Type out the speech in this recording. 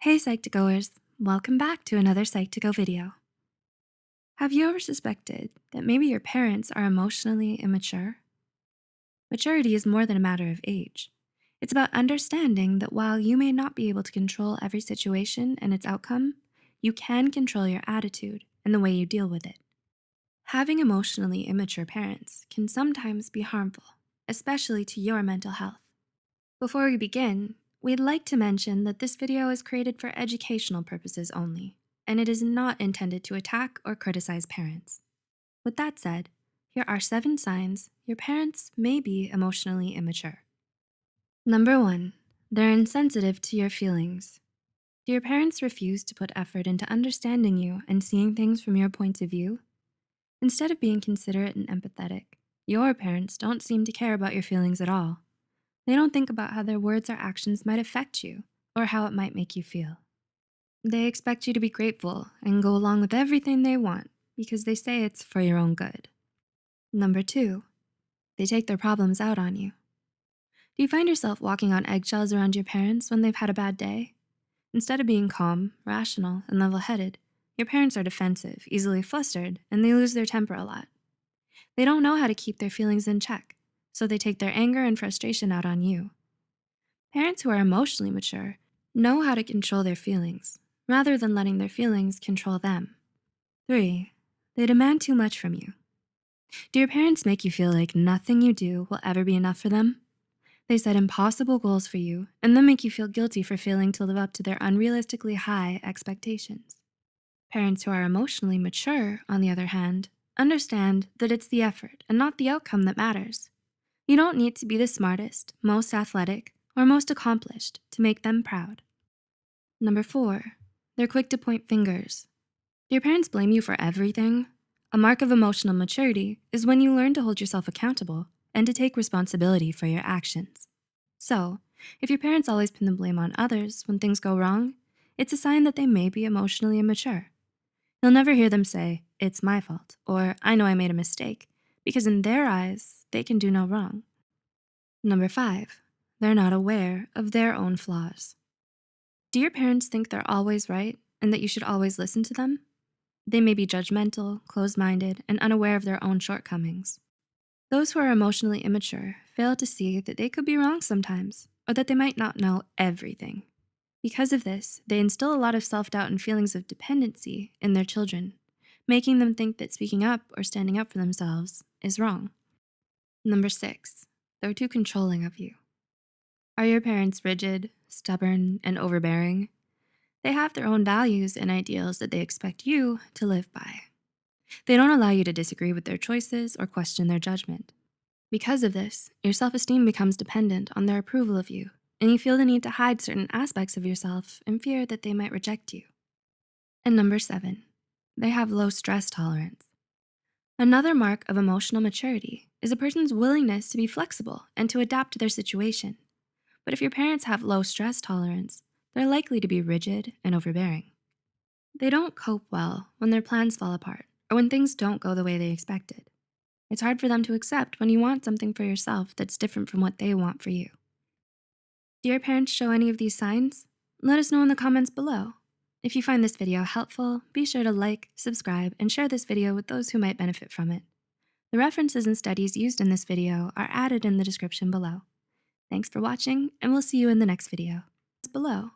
Hey Psych2Goers, welcome back to another Psych2Go video. Have you ever suspected that maybe your parents are emotionally immature? Maturity is more than a matter of age. It's about understanding that while you may not be able to control every situation and its outcome, you can control your attitude and the way you deal with it. Having emotionally immature parents can sometimes be harmful, especially to your mental health. Before we begin, we'd like to mention that this video is created for educational purposes only, and it is not intended to attack or criticize parents. With that said, here are 7 signs your parents may be emotionally immature. Number 1, they're insensitive to your feelings. Do your parents refuse to put effort into understanding you and seeing things from your point of view? Instead of being considerate and empathetic, your parents don't seem to care about your feelings at all. They don't think about how their words or actions might affect you or how it might make you feel. They expect you to be grateful and go along with everything they want because they say it's for your own good. Number 2, they take their problems out on you. Do you find yourself walking on eggshells around your parents when they've had a bad day? Instead of being calm, rational, and level-headed, your parents are defensive, easily flustered, and they lose their temper a lot. They don't know how to keep their feelings in check, so they take their anger and frustration out on you. Parents who are emotionally mature know how to control their feelings, rather than letting their feelings control them. 3, they demand too much from you. Do your parents make you feel like nothing you do will ever be enough for them? They set impossible goals for you and then make you feel guilty for failing to live up to their unrealistically high expectations. Parents who are emotionally mature, on the other hand, understand that it's the effort and not the outcome that matters. You don't need to be the smartest, most athletic, or most accomplished to make them proud. Number 4, they're quick to point fingers. Do your parents blame you for everything? A mark of emotional maturity is when you learn to hold yourself accountable and to take responsibility for your actions. So, if your parents always pin the blame on others when things go wrong, it's a sign that they may be emotionally immature. You'll never hear them say, "It's my fault," or "I know I made a mistake," because in their eyes, they can do no wrong. Number 5, they're not aware of their own flaws. Do your parents think they're always right and that you should always listen to them? They may be judgmental, closed-minded, and unaware of their own shortcomings. Those who are emotionally immature fail to see that they could be wrong sometimes, or that they might not know everything. Because of this, they instill a lot of self-doubt and feelings of dependency in their children, making them think that speaking up or standing up for themselves is wrong. Number 6, they're too controlling of you. Are your parents rigid, stubborn, and overbearing? They have their own values and ideals that they expect you to live by. They don't allow you to disagree with their choices or question their judgment. Because of this, your self-esteem becomes dependent on their approval of you, and you feel the need to hide certain aspects of yourself in fear that they might reject you. And number 7, they have low stress tolerance. Another mark of emotional maturity is a person's willingness to be flexible and to adapt to their situation. But if your parents have low stress tolerance, they're likely to be rigid and overbearing. They don't cope well when their plans fall apart or when things don't go the way they expected. It's hard for them to accept when you want something for yourself that's different from what they want for you. Do your parents show any of these signs? Let us know in the comments below. If you find this video helpful, be sure to like, subscribe, and share this video with those who might benefit from it. The references and studies used in this video are added in the description below. Thanks for watching, and we'll see you in the next video. It's below.